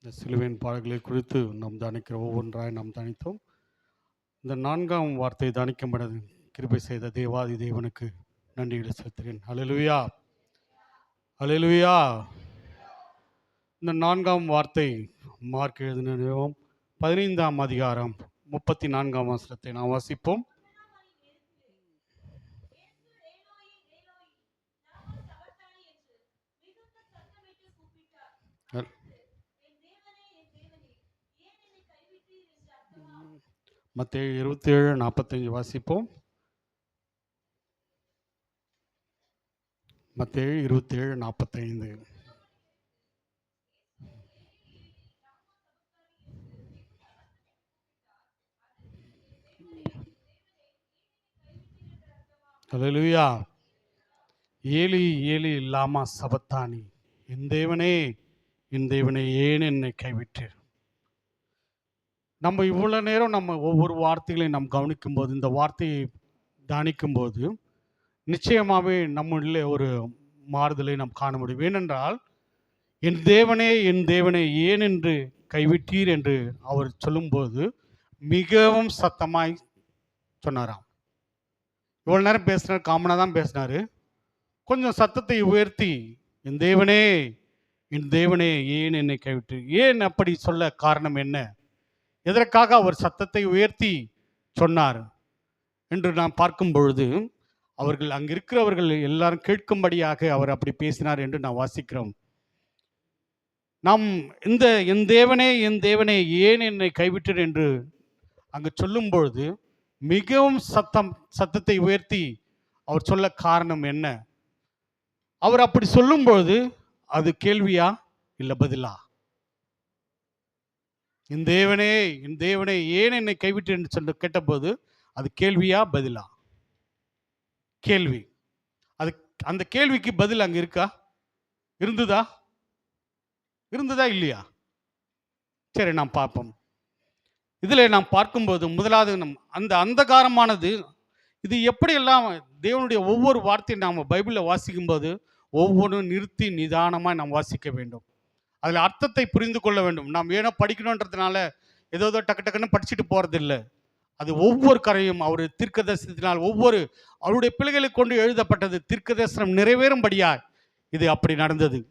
இந்த சிலுவையின் பாடுகளை குறித்து நாம் தியானிக்கிற ஒவ்வொன்றாய் நாம் தியானித்தோம். இந்த 4ஆம் வார்த்தை தியானிக்கப்பட கிருபை செய்த தேவாதி தேவனுக்கு நன்றிகளை செலுத்துகிறேன். அல்லேலூயா, அல்லேலூயா. இந்த 4ஆம் வார்த்தை மார்க் எழுதின நிறுவம் 15ஆம் அதிகாரம் 34ஆம் வசனத்தை நாம் வாசிப்போம். மத்தேயு 27:45 வாசிப்போம். மத்தேயு 27:45. அல்லேலூயா. ஏலி ஏலி லாமா சபத்தானி, என் தேவனே என் தேவனே ஏன் என்னை கைவிட்டீர். நம்ம இவ்வளோ நேரம் நம்ம ஒவ்வொரு வார்த்தைகளையும் நாம் கவனிக்கும்போது, இந்த வார்த்தையை தியானிக்கும்போது நிச்சயமாகவே நம்முள்ளே ஒரு மாறுதலை நாம் காண முடியும். ஏனென்றால் என் தேவனே ஏன் என்று கைவிட்டீர் என்று அவர் சொல்லும்போது மிகவும் சத்தமாய் சொன்னாராம். இவ்வளோ நேரம் பேசினார், காமனாக தான் பேசினார். கொஞ்சம் சத்தத்தை உயர்த்தி என் தேவனே ஏன் என்னை கைவிட்டீர். ஏன் அப்படி சொல்ல காரணம் என்ன, எதற்காக அவர் சத்தத்தை உயர்த்தி சொன்னார் என்று நாம் பார்க்கும் பொழுது, அவர்கள் அங்கு இருக்கிறவர்கள் எல்லாரும் கேட்கும்படியாக அவர் அப்படி பேசினார் என்று நாம் வாசிக்கிறோம். நாம் இந்த என் தேவனே ஏன் என்னை கைவிட்டீர் என்று அங்கு சொல்லும் பொழுது மிகவும் சத்தத்தை உயர்த்தி அவர் சொல்ல காரணம் என்ன, அவர் அப்படி சொல்லும் பொழுது அது கேள்வியா இல்லை பதிலா? என் தேவனே ஏன் என்னை கைவிட்டீர் என்று சொல்லி கேட்டபோது அது கேள்வியா பதிலா? கேள்வி. அது அந்த கேள்விக்கு பதில் அங்கே இருக்கா? இருந்ததா இல்லையா? சரி, நாம் பார்ப்போம். இதில் நாம் பார்க்கும்போது முதலாவது அந்த அந்தகாரமானது இது எப்படியெல்லாம் தேவனுடைய ஒவ்வொரு வார்த்தையும் நாம் பைபிளில் வாசிக்கும்போது ஒவ்வொன்றும் நிறுத்தி நிதானமாக நாம் வாசிக்க வேண்டும். அதில் அர்த்தத்தை புரிந்து கொள்ள வேண்டும். நாம் ஏனோ படிக்கணுன்றதுனால ஏதோ டக்கு டக்குன்னு படிச்சுட்டு போகிறதில்லை. அது ஒவ்வொரு கரையும் அவர் தீர்க்கதரிசனத்தினால் ஒவ்வொரு அவருடைய பிள்ளைகளை கொண்டு எழுதப்பட்டது. தீர்க்கதரிசனம் நிறைவேறும்படியாய் இது அப்படி நடந்தது.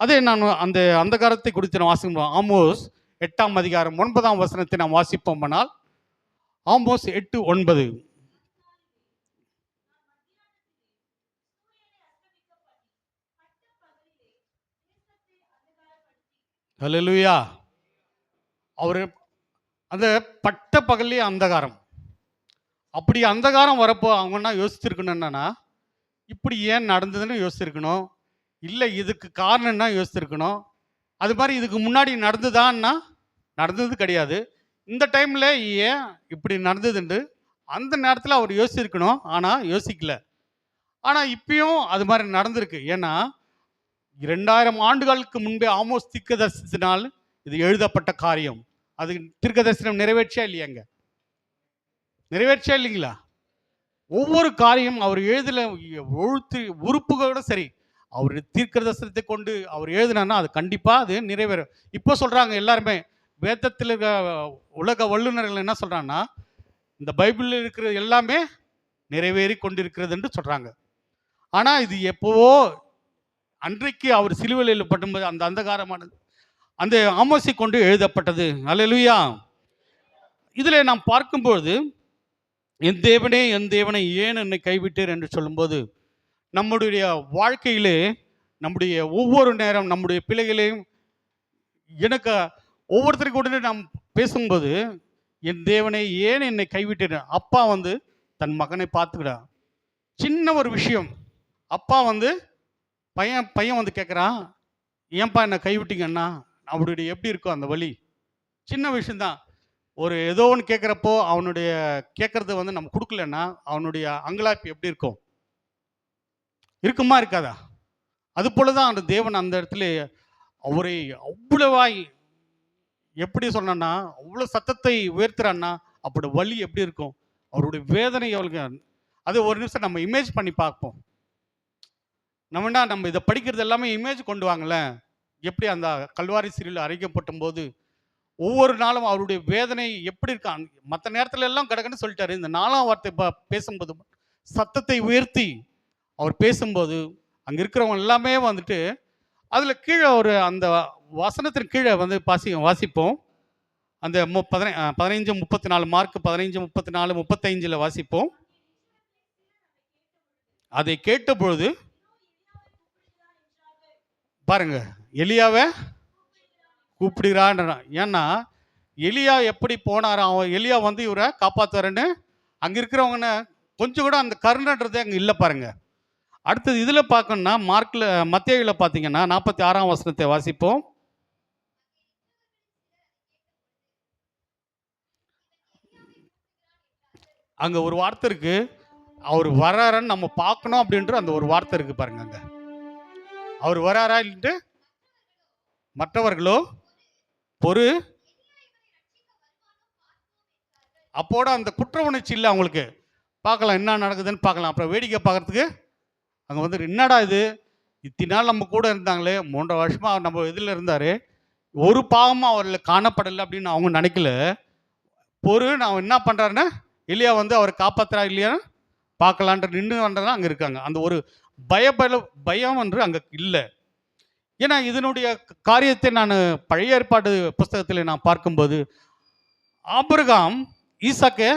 அதே நான் அந்த அந்தகாரத்தை குறித்து நான் வாசிப்போம். ஆமோஸ் 8ஆம் அதிகாரம் 9ஆம் வசனத்தை நாம் வாசிப்போம்னால், ஆமோஸ் 8:9. அல்லேலூயா. அவர் அந்த பட்ட பகல்லே அந்தகாரம், அப்படி அந்தகாரம் வரப்போ அவங்கன்னா யோசிச்சிருக்கணும், என்னன்னா இப்படி ஏன் நடந்ததுன்னு யோசிச்சிருக்கணும், இல்லை இதுக்கு காரணம்னா யோசிச்சிருக்கணும். அது மாதிரி இதுக்கு முன்னாடி நடந்ததான்னா நடந்தது கிடையாது. இந்த டைமில் ஏன் இப்படி நடந்ததுன்னு அந்த நேரத்தில் அவர் யோசிச்சிருக்கணும், ஆனால் யோசிக்கல. ஆனால் இப்பயும் அது மாதிரி நடந்திருக்கு. ஏன்னா 2000 ஆண்டுகளுக்கு முன்பே ஆமோஸ் தீர்க்கதரிசனத்தினால் இது எழுதப்பட்ட காரியம். அது தீர்க்கதரிசனம் நிறைவேற்றியா இல்லையாங்க? நிறைவேற்றியா இல்லைங்களா? ஒவ்வொரு காரியம் அவர் எழுதல ஒழுத்து உறுப்புகளோட சரி, அவர் தீர்க்கதரிசனத்தை கொண்டு அவர் எழுதினார்னா அது கண்டிப்பாக அது நிறைவேறும். இப்போ சொல்கிறாங்க எல்லாருமே, வேதத்தில் உலக வல்லுநர்கள் என்ன சொல்கிறாங்கன்னா, இந்த பைபிளில் இருக்கிற எல்லாமே நிறைவேறி கொண்டிருக்கிறது என்று சொல்கிறாங்க. ஆனால் இது எப்போவோ அன்றைக்கு அவர் சிலுவையில் பட்டும்போது அந்த அந்தகாரமானது அந்த ஆமோஸை கொண்டு எழுதப்பட்டது. அல்லேலூயா. இதில் நாம் பார்க்கும்போது என் தேவனே ஏன் என்னை கைவிட்டீர் என்று சொல்லும்போது, நம்முடைய வாழ்க்கையிலே நம்முடைய ஒவ்வொரு நேரம் நம்முடைய பிள்ளைகளையும் எனக்கு ஒவ்வொருத்தருக்கு கூட நாம் பேசும்போது என் தேவனை ஏன் என்னை கைவிட்டீர். அப்பா தன் மகனை பார்த்துக்கிடா. சின்ன ஒரு விஷயம், அப்பா பையன் கேட்குறான், ஏன்பா என்னை கைவிட்டீங்கன்னா அவருடைய எப்படி இருக்கும் அந்த வழி. சின்ன விஷயந்தான். ஒரு ஏதோ ஒன்று கேட்குறப்போ அவனுடைய கேட்குறது நம்ம கொடுக்கலன்னா அவனுடைய அங்கலாய்ப்பு எப்படி இருக்கும்? இருக்குமா இருக்காதா? அது போல தான் அந்த தேவன் அந்த இடத்துல அவரை அவ்வளவாய் எப்படி சொன்னா அவ்வளோ சத்தத்தை உயர்த்துறான்னா அப்படி வலி எப்படி இருக்கும், அவருடைய வேதனை அவளுக்கு. அது ஒரு நிமிஷம் நம்ம இமேஜ் பண்ணி பார்ப்போம். நம்ம இதை படிக்கிறது எல்லாமே இமேஜ் கொண்டு வாங்கல. எப்படி அந்த கல்வாரி சிலுவையில் அறைக்கப்படும் போது ஒவ்வொரு நாளும் அவருடைய வேதனை எப்படி இருக்கான். மற்ற நேரத்துல எல்லாம் கடகன்னு சொல்லிட்டாரு. இந்த 4ஆம் வார்த்தை பேசும்போது சத்தத்தை உயர்த்தி அவர் பேசும்போது அங்க இருக்கிறவங்க எல்லாமே வந்துட்டு அதுல கீழே ஒரு அந்த வசனத்தின் கீழே வந்து வாசிப்போம். அந்த 15:34 மார்க் 15:34-35 வாசிப்போம். அதை கேட்ட பொழுது பாருங்க, எலியாவை கூப்பிடுகிறான். ஏன்னா எலியா எப்படி போனாராம், அவன் எலியா வந்து இவரை காப்பாத்துறேன்னு அங்க இருக்கிறவங்க கொஞ்சம் கூட அந்த கருணைன்றதே அங்க இல்லை பாருங்க. அடுத்தது இதுல பார்க்கணும்னா மத்தேயுல பார்த்தீங்கன்னா 46ஆம் வசனத்தை வாசிப்போம். அங்க ஒரு வார்த்தை இருக்கு, அவர் வராருன்னு நம்ம பார்க்கணும் அப்படின்ற அந்த ஒரு வார்த்தை இருக்கு பாருங்க. அங்க அவர் வராரா இல்லைன்ட்டு மற்றவர்களோ பொறு அப்போட அந்த குற்ற உணர்ச்சி இல்லை அவங்களுக்கு. பார்க்கலாம் என்ன நடக்குதுன்னு பார்க்கலாம். அப்புறம் வேடிக்கை பார்க்கறதுக்கு அங்கே வந்து என்னடா இது, இத்தனை நாள் நம்ம கூட இருந்தாங்களே, 3 வருஷமா நம்ம இதில் இருந்தாரு, ஒரு பாவமும் அவரில் காணப்படலை அப்படின்னு அவங்க நினைக்கல. நான் என்ன பண்ணுறாருன்னா எலியா வந்து அவர் காப்பாற்றுறா இல்லையான்னு பார்க்கலான்ற நின்று வந்ததான் அங்கே இருக்காங்க. அந்த ஒரு பயம் என்று அங்கே இல்லை. ஏன்னா இதனுடைய காரியத்தை நான் பழைய ஏற்பாடு புஸ்தகத்தில் நான் பார்க்கும்போது ஆபிரகாம் ஈசாக்கை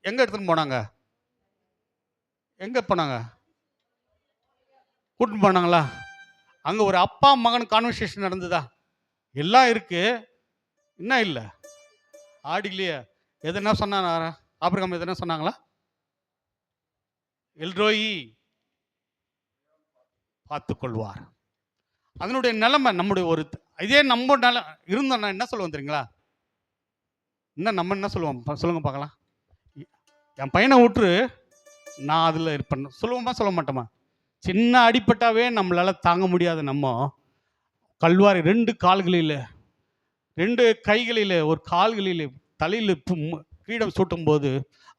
எங்க எடுத்துன்னு போனாங்க, எங்க போனாங்க, கூட்டின்னு போனாங்களா? அங்க ஒரு அப்பா மகன் கான்வர்சேஷன் நடந்ததா? எல்லாம் இருக்கு, என்ன இல்லை ஆடிலையே. எதுனா சொன்னாங்க ஆபிரகாம், எதுனா சொன்னாங்களா? எல்ரோயி பார்த்துக்கொள்வார். அதனுடைய நிலைமை நம்முடைய ஒரு இதே நம்ம இருந்தோம்னா என்ன சொல்லுவோம் தெரியுங்களா? இன்னும் நம்ம என்ன சொல்லுவோம் சொல்லுங்க பார்க்கலாம். என் பையனை விட்டுரு, நான் அதில் இருப்பேன் சொல்லுவோமா சொல்ல மாட்டோமா? சின்ன அடிப்பட்டாவே நம்மளால தாங்க முடியாது. நம்ம கல்வாரி 2 கால்களில் 2 கைகளில் ஒரு கால்களில் தலையில் கிரீடம் சூட்டும் போது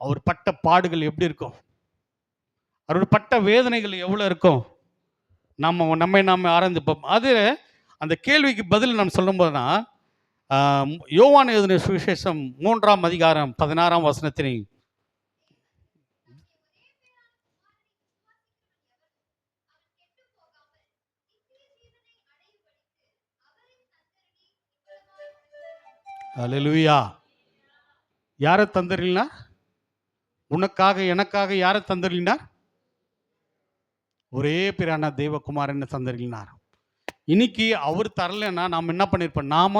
அவர் பட்ட பாடுகள் எப்படி இருக்கும், அவருடைய பட்ட வேதனைகள் எவ்வளோ இருக்கும், நம்மை ஆராய்ந்துப்போம். அது அந்த கேள்விக்கு பதில் நாம் சொல்லும் போதுனா யோவான் எழுதின சுவிசேஷம் 3ஆம் அதிகாரம் 16ஆம் வசனத்தினை அல்லேலூயா. யாரை தந்தறினா? உனக்காக எனக்காக யாரை தந்தறினார்? ஒரே பிரான தெய்வகுமாரன் தந்தறினார். இன்னைக்கு அவர் தரலன்னா நாம் என்ன பண்ணிருப்போம்?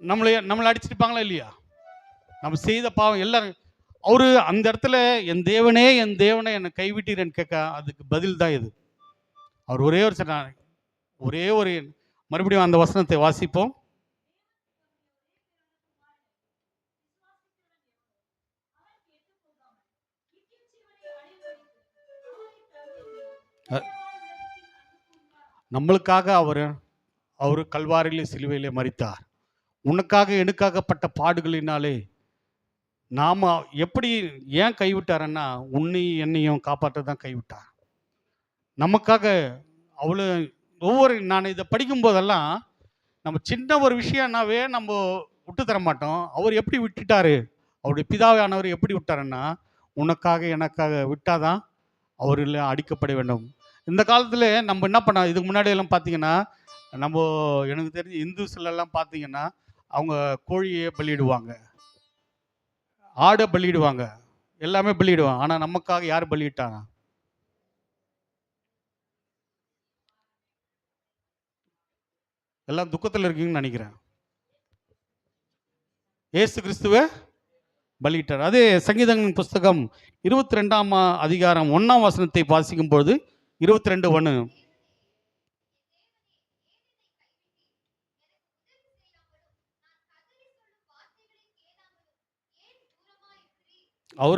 நம்மளை அடிச்சிருப்பாங்களா இல்லையா? நம்ம செய்த பாவம் எல்லாரும் அவரு அந்த இடத்துல என் தேவனே என்னை கைவிட்டீரன்னு கேட்க அதுக்கு பதில் தான் இது. அவர் ஒரே ஒரு மறுபடியும் அந்த வசனத்தை வாசிப்போம். நம்மளுக்காக அவர் கல்வாரியிலே சிலுவையிலே மரித்தார். உனக்காக எனக்காகப்பட்ட பாடுகளினாலே நாம எப்படி ஏன் கைவிட்டாருன்னா என்னையும் காப்பாற்ற தான் கைவிட்டார். நமக்காக அவ்வளோ நான் இதை படிக்கும் போதெல்லாம் நம்ம சின்ன ஒரு விஷயம்னாவே நம்ம விட்டு தர மாட்டோம். அவர் எப்படி விட்டுட்டாரு, அவருடைய பிதாவானவர் எப்படி விட்டாருன்னா உனக்காக எனக்காக விட்டாதான் அவரில் அடிக்கப்பட வேண்டும். இந்த காலத்தில் நம்ம என்ன பண்ண, இதுக்கு முன்னாடி எல்லாம் பார்த்தீங்கன்னா எனக்கு தெரிஞ்ச இந்துஸ்லாம் பார்த்தீங்கன்னா அவங்க கோழியை பலியிடுவாங்க, ஆடை பலியிடுவாங்க, எல்லாமே பலியிடுவாங்க. ஆனால் நமக்காக யார் பலியிட்டாங்க? எல்லாம் துக்கத்தில் இருக்கீங்கன்னு நினைக்கிறேன். ஏசு கிறிஸ்துவ பலியிட்டார். அதே சங்கீதங்களின் புஸ்தகம் 22ஆம் அதிகாரம் 1ஆம் வசனத்தை வாசிக்கும் பொழுது 22:1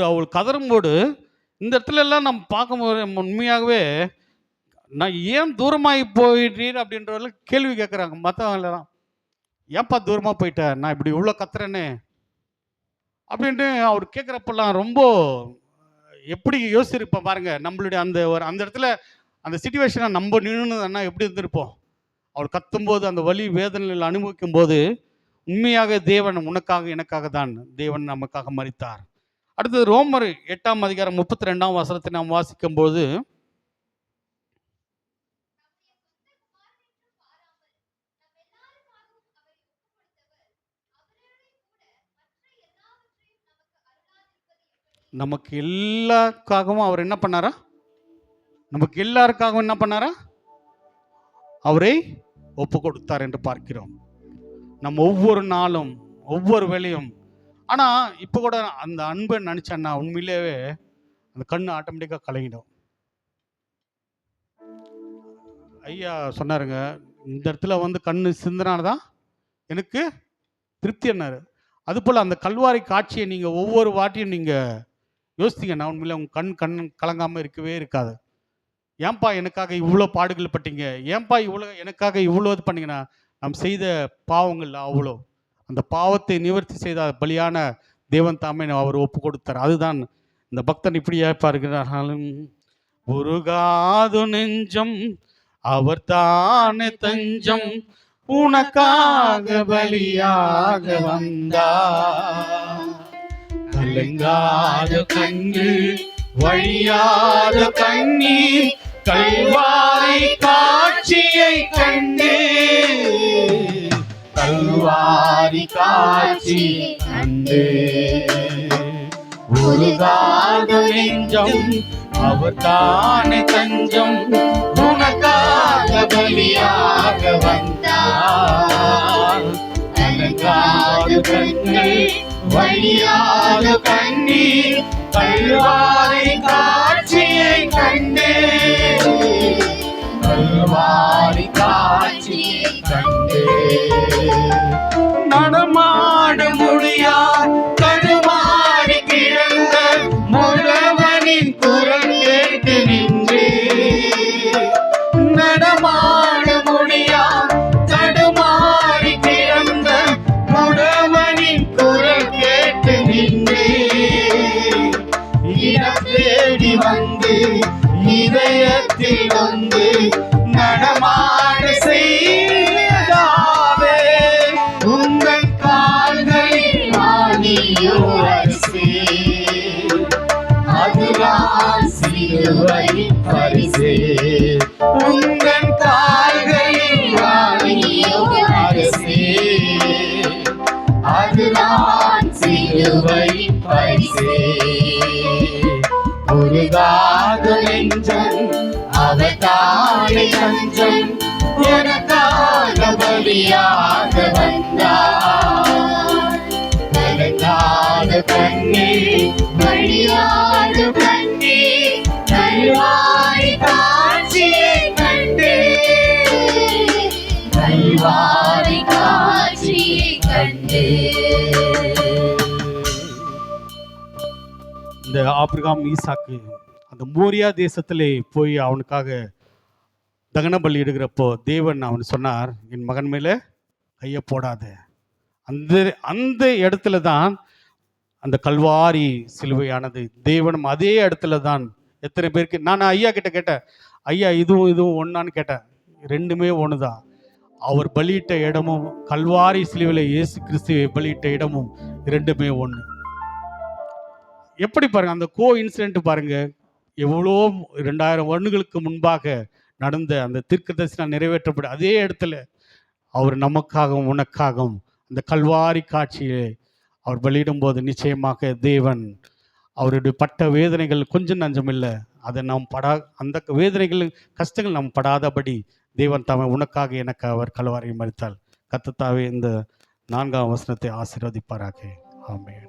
அவள் கதறும்போது இந்த இடத்துல எல்லாம் நம்ம பார்க்கும்போது உண்மையாகவே நான் ஏன் தூரமாகி போயிட்டீர் அப்படின்றவங்க கேள்வி கேட்குறாங்க. மற்றவங்களெல்லாம் ஏன்ப்பா தூரமாக போயிட்டேன், நான் இப்படி இவ்வளோ கத்துறேன்னு அப்படின்ட்டு அவர் கேட்குறப்பெல்லாம் ரொம்ப எப்படி யோசிச்சிருப்போம் பாருங்க. நம்மளுடைய அந்த இடத்துல அந்த சிச்சுவேஷனை நம்ம நின்றுனா எப்படி இருந்திருப்போம்? அவர் கத்தும்போது அந்த வலி வேதனையில் அனுபவிக்கும் போது உண்மையாக தேவன் உனக்காக எனக்காக தான் தேவன் நமக்காக மரித்தார். அடுத்தது ரோமர் 8:32 நாம் வாசிக்கும் போது, நமக்கு எல்லாருக்காகவும் அவர் என்ன பண்ணாரா? நமக்கு எல்லாருக்காகவும் என்ன பண்ணாரா? அவரை ஒப்பு கொடுத்தார் என்று பார்க்கிறோம். நம்ம ஒவ்வொரு நாளும் ஒவ்வொரு வேளையும். ஆனா இப்ப கூட அந்த அன்பை நினைச்சேன்னா உண்மையிலேயே அந்த கண்ணு ஆட்டோமேட்டிக்கா கலங்கிடும். ஐயா சொன்னாருங்க, இந்த இடத்துல வந்து கண்ணு சிந்தனால்தான் எனக்கு திருப்தி என்னாரு. அதுபோல் அந்த கல்வாரி காட்சியை நீங்கள் ஒவ்வொரு வாட்டியும் நீங்கள் யோசித்தீங்கன்னா உண்மையில உங்கள் கண் கலங்காமல் இருக்கவே இருக்காது. ஏன்பா எனக்காக இவ்வளோ பாடுகள் பட்டீங்க, ஏன்பா இவ்வளோ எனக்காக இவ்வளோ இது பண்ணீங்கன்னா, நாம் செய்த பாவங்கள் அவ்வளோ, அந்த பாவத்தை நிவர்த்தி செய்த பலியான தேவன் தாமே அவர் ஒப்பு கொடுத்தார். அதுதான் இந்த பக்தன் இப்படியே பார்க்கிறார்களும், உருகாது நெஞ்சம் அவர் தானே தஞ்சம், உனக்காக பலியாக வந்தார், கலங்காத கண்கள் வழியாத கண்ணீர் கல்வாரி காட்சியை கண்டே, கல்வாரி காட்சியை கண்டே, உருகாத நெஞ்சம் அவர் தானே தஞ்சம், உனக்காக பலியாக வந்தார், கலங்காத கண்கள் வழியாத கண்ணீர் கல்வாரி காட்சியை கண்டே, கல்வாரி காட்சியை கண்டே, நடமாட முடியா கடுமாறி கிடந்த முழவனின் குரல் கேட்டு நின்றே, நடமாட முடியா தடுமாறி கிடந்த முழவனின் குரல் கேட்டு நின்றே, இடம் தேடி வந்து இதயத்தில் வந்து நடமாட செய்தாவே, உங்கள் கால்களில் ஆணியோ அரிசி, அதுதான் சிலுவை பரிசே, உங்கள் கால்களில் ஆணியோ அரிசி, அதுதான் சிலுவை பரிசே, உருகாத நெஞ்சம் அவர் தானே தஞ்சம், எனக்காக பலியாக வந்தார், கலங்காத கண்ணீர் வழியாத கண்ணீர் கல்வாரி காட்சியை கண்டே, கல்வாரி காட்சியை கண்டே. இந்த ஆபிரகாம் ஈசாக்கு அந்த மோரியா தேசத்திலே போய் அவனுக்காக தகன பலி இடுகிறப்போ தேவன் அவன் சொன்னார், என் மகன் மேலே கையை போடாத. அந்த அந்த இடத்துல தான் அந்த கல்வாரி சிலுவையானது. தேவனும் அதே இடத்துல தான். எத்தனை பேருக்கு நான் ஐயா கிட்ட கேட்டேன், ஐயா இதுவும் ஒன்றான்னு கேட்டேன். ரெண்டுமே ஒன்று தான். அவர் பலியிட்ட இடமும் கல்வாரி சிலுவையில் இயேசு கிறிஸ்துவை பலியிட்ட இடமும் ரெண்டுமே ஒன்று. எப்படி பாருங்க, அந்த கோ இன்சிடென்ட் பாருங்க, எவ்வளோ 2000 வருடங்களுக்கு முன்பாக நடந்த அந்த தீர்க்கதரிசனம் நிறைவேற்றப்படும் அதே இடத்துல அவர் நமக்காகவும் உனக்காகவும் அந்த கல்வாரி காட்சியை அவர் பலியிடும் போது நிச்சயமாக தேவன் அவருடைய பட்ட வேதனைகள் கொஞ்சம் நஞ்சம் இல்லை, அதை நாம் அந்த வேதனைகள் கஷ்டங்கள் நாம் படாதபடி தேவன் தாமே உனக்காக எனக்கு அவர் கல்வாரியை மறித்தால். கர்த்தர் இந்த 4ஆம் வசனத்தை ஆசீர்வதிப்பாராக. ஆமென்.